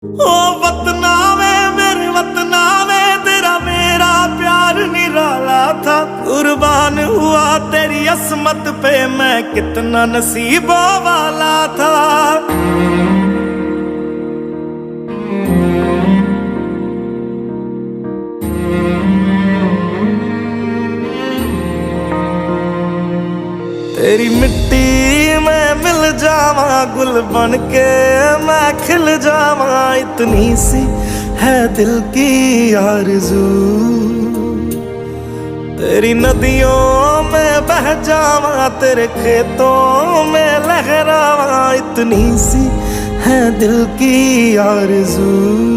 ओ वतना वे मेरे वतना वे तेरा मेरा प्यार निराला था। कुर्बान हुआ तेरी असमत पे मैं कितना नसीबों वाला था। तेरी मिट्टी में मिल जावा गुल बन के मैं खिल जावा। इतनी सी है दिल की आरज़ू। तेरी नदियों में बह जावा तेरे खेतों में लहरावा। इतनी सी है दिल की आरज़ू।